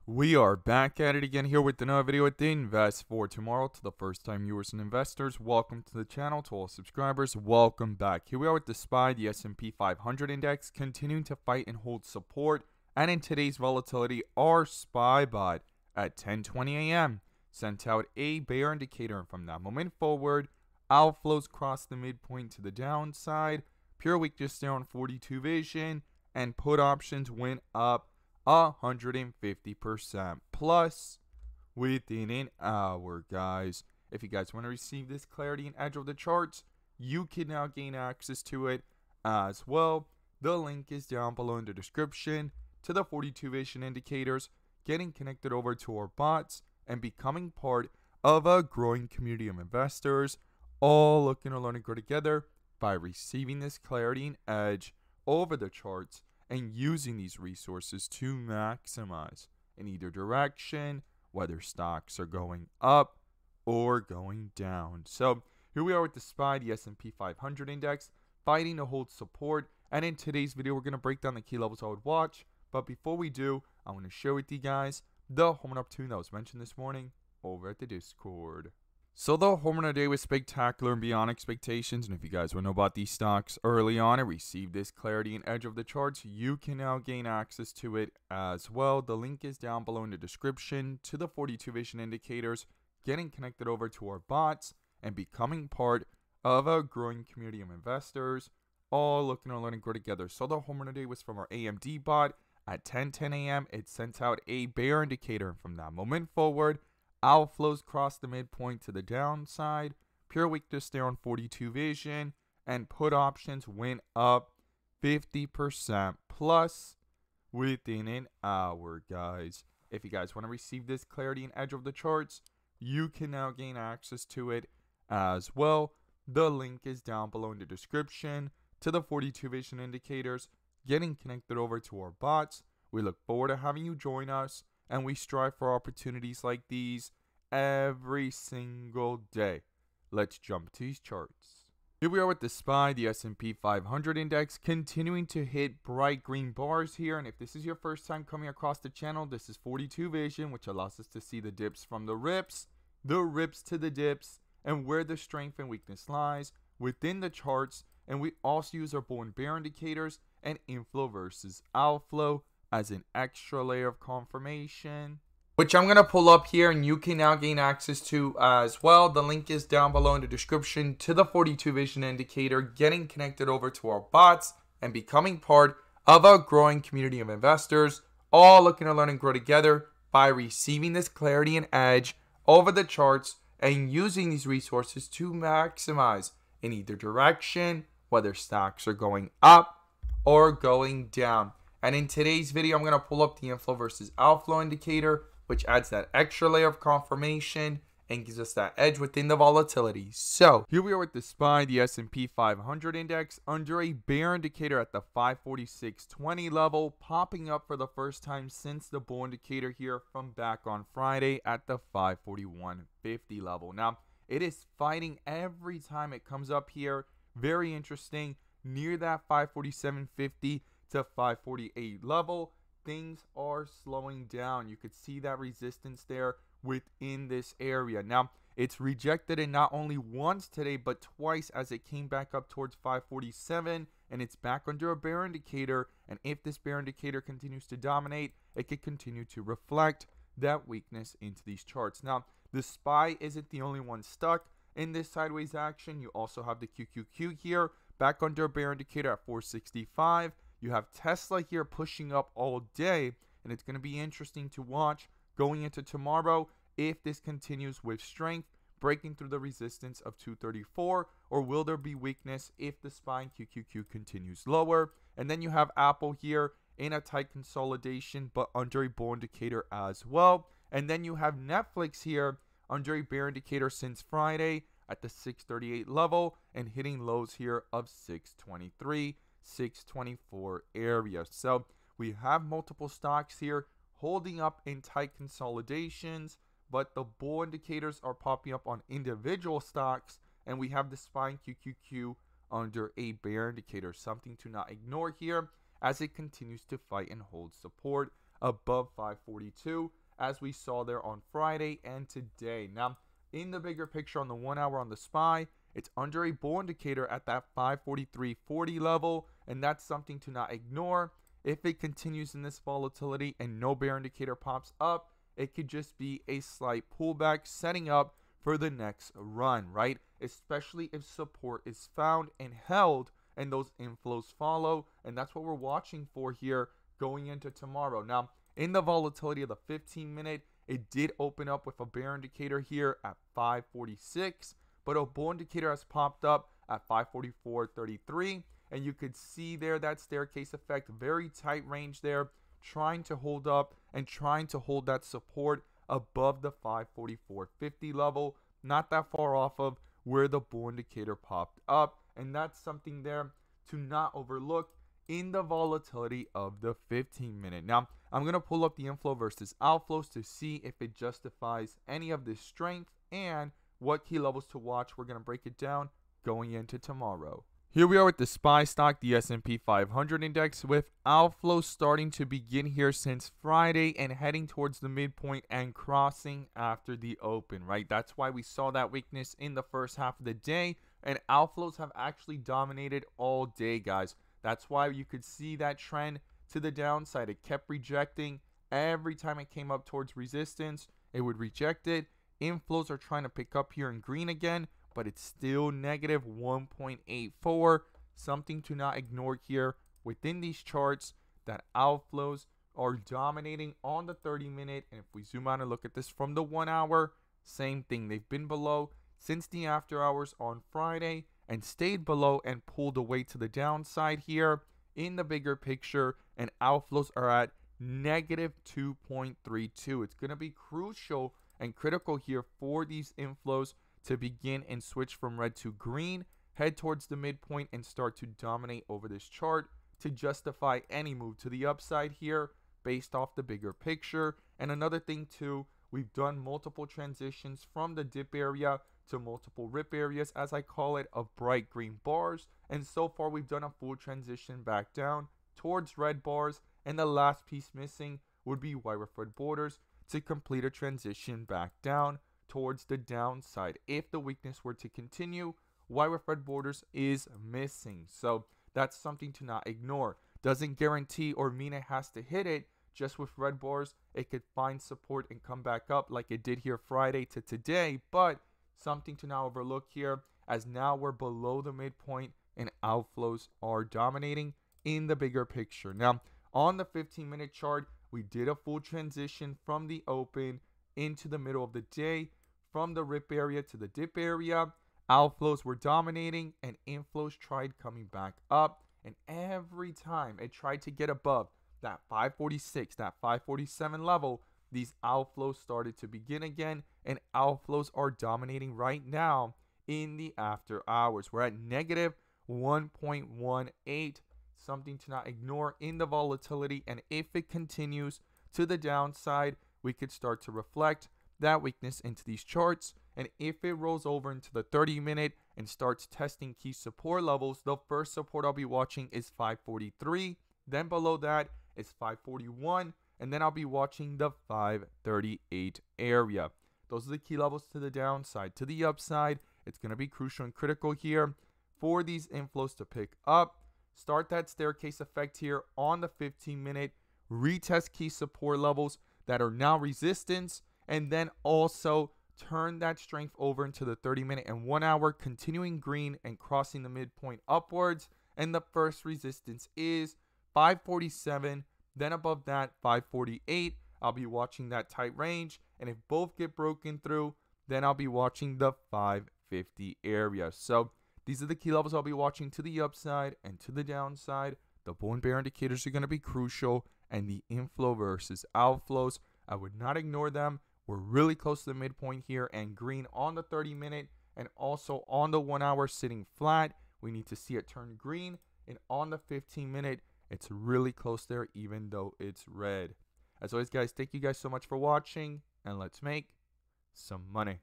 We are back at it again here with another video with the Invest for Tomorrow. To the first time viewers and investors, welcome to the channel. To all subscribers, welcome back. Here we are with the SPY, the S&P 500 index, continuing to fight and hold support. And in today's volatility, our SPY bot at 10:20 a.m. sent out a bear indicator, and from that moment forward, outflows crossed the midpoint to the downside. Pure weakness there on 42 vision, and put options went up 150% plus within an hour, guys. If you guys want to receive this clarity and edge of the charts, you can now gain access to it as well. The link is down below in the description to the 42 vision indicators, getting connected over to our bots, and becoming part of a growing community of investors, all looking to learn and grow together by receiving this clarity and edge over the charts and using these resources to maximize in either direction, whether stocks are going up or going down. So here we are with the SPY, the S&P 500 index, fighting to hold support. And in today's video, we're going to break down the key levels I would watch. But before we do, I want to share with you guys the home run opportunity that was mentioned this morning over at the Discord. So the home run today was spectacular and beyond expectations, and if you guys want to know about these stocks early on and receive this clarity and edge of the charts, you can now gain access to it as well. The link is down below in the description to the 42 vision indicators, getting connected over to our bots, and becoming part of a growing community of investors, all looking to learn and grow together. So the home run today was from our AMD bot at 10:10 a.m. It sent out a bear indicator, and from that moment forward, outflows crossed the midpoint to the downside. Pure weakness there on 42 vision, and put options went up 50% plus within an hour, guys. If you guys want to receive this clarity and edge of the charts, you can now gain access to it as well. The link is down below in the description to the 42 vision indicators, getting connected over to our bots. We look forward to having you join us, and we strive for opportunities like these every single day. Let's jump to these charts. Here we are with the SPY, the S&P 500 index, continuing to hit bright green bars here. And if this is your first time coming across the channel, this is 42 vision, which allows us to see the dips from the rips to the dips, and where the strength and weakness lies within the charts. And we also use our bull and bear indicators and inflow versus outflow as an extra layer of confirmation, which I'm going to pull up here and you can now gain access to as well. The link is down below in the description to the 42 vision indicator, getting connected over to our bots and becoming part of a growing community of investors, all looking to learn and grow together by receiving this clarity and edge over the charts and using these resources to maximize in either direction, whether stocks are going up or going down. And in today's video, I'm going to pull up the inflow versus outflow indicator, which adds that extra layer of confirmation and gives us that edge within the volatility. So here we are with the SPY, the S&P 500 index, under a bear indicator at the 546.20 level, popping up for the first time since the bull indicator here from back on Friday at the 541.50 level. Now, it is fighting every time it comes up here. Very interesting. Near that 547.50 to 548 level, things are slowing down. You could see that resistance there within this area. Now, it's rejected it not only once today, but twice as it came back up towards 547, and it's back under a bear indicator. And if this bear indicator continues to dominate, it could continue to reflect that weakness into these charts. Now, the SPY isn't the only one stuck in this sideways action. You also have the QQQ here, back under a bear indicator at 465. You have Tesla here pushing up all day, and it's going to be interesting to watch going into tomorrow if this continues with strength, breaking through the resistance of 234, or will there be weakness if the SPY and QQQ continues lower. And then you have Apple here in a tight consolidation, but under a bull indicator as well. And then you have Netflix here under a bear indicator since Friday at the 638 level and hitting lows here of 623. 624 area. So we have multiple stocks here holding up in tight consolidations, but the bull indicators are popping up on individual stocks, and we have the SPY and QQQ under a bear indicator, something to not ignore here as it continues to fight and hold support. above 542, as we saw there on Friday and today. Now, in the bigger picture on the 1 hour on the SPY, it's under a bull indicator at that 543.40 level, and that's something to not ignore. If it continues in this volatility and no bear indicator pops up, it could just be a slight pullback setting up for the next run, right? Especially if support is found and held and those inflows follow, and that's what we're watching for here going into tomorrow. Now, in the volatility of the 15-minute, it did open up with a bear indicator here at 546, but a bull indicator has popped up at 544.33, and you could see there that staircase effect, very tight range there, trying to hold up and trying to hold that support above the 544.50 level, not that far off of where the bull indicator popped up, and that's something there to not overlook in the volatility of the 15-minute. Now, I'm going to pull up the inflow versus outflows to see if it justifies any of this strength and what key levels to watch. We're going to break it down going into tomorrow. Here we are with the SPY stock, the S&P 500 index, with outflows starting to begin here since Friday and heading towards the midpoint and crossing after the open, right? That's why we saw that weakness in the first half of the day, and outflows have actually dominated all day, guys. That's why you could see that trend to the downside. It kept rejecting every time it came up towards resistance. It would reject it. Inflows are trying to pick up here in green again, but it's still negative 1.84. Something to not ignore here within these charts, that outflows are dominating on the 30-minute. And if we zoom out and look at this from the 1 hour, same thing. They've been below since the after hours on Friday and stayed below and pulled away to the downside here in the bigger picture. And outflows are at negative 2.32. It's going to be crucial and critical here for these inflows to begin and switch from red to green, head towards the midpoint, and start to dominate over this chart to justify any move to the upside here based off the bigger picture. And another thing too, we've done multiple transitions from the dip area to multiple rip areas, as I call it, of bright green bars. And so far we've done a full transition back down towards red bars, and the last piece missing would be Weiswafed borders to complete a transition back down towards the downside. If the weakness were to continue, Weiswafed borders is missing. So that's something to not ignore. Doesn't guarantee or mean it has to hit it. Just with red bars, it could find support and come back up like it did here Friday to today. But something to not overlook here, as now we're below the midpoint and outflows are dominating in the bigger picture. Now, on the 15-minute chart, we did a full transition from the open into the middle of the day, from the rip area to the dip area. Outflows were dominating and inflows tried coming back up, and every time it tried to get above that 546, that 547 level, these outflows started to begin again, and outflows are dominating right now in the after hours. We're at negative 1.18, something to not ignore in the volatility, and if it continues to the downside, we could start to reflect that weakness into these charts. And if it rolls over into the 30-minute and starts testing key support levels, the first support I'll be watching is 543. Then below that is 541. And then I'll be watching the 538 area. Those are the key levels to the downside. To the upside, it's going to be crucial and critical here for these inflows to pick up. Start that staircase effect here on the 15-minute. Retest key support levels that are now resistance, and then also turn that strength over into the 30-minute and 1 hour, continuing green and crossing the midpoint upwards. And the first resistance is 547. Then above that, 548. I'll be watching that tight range, and if both get broken through, then I'll be watching the 550 area. So these are the key levels I'll be watching to the upside and to the downside. The bull and bear indicators are going to be crucial, and the inflow versus outflows, I would not ignore them. We're really close to the midpoint here and green on the 30-minute and also on the 1 hour sitting flat. We need to see it turn green, and on the 15-minute, it's really close there even though it's red. As always, guys, thank you guys so much for watching, and let's make some money.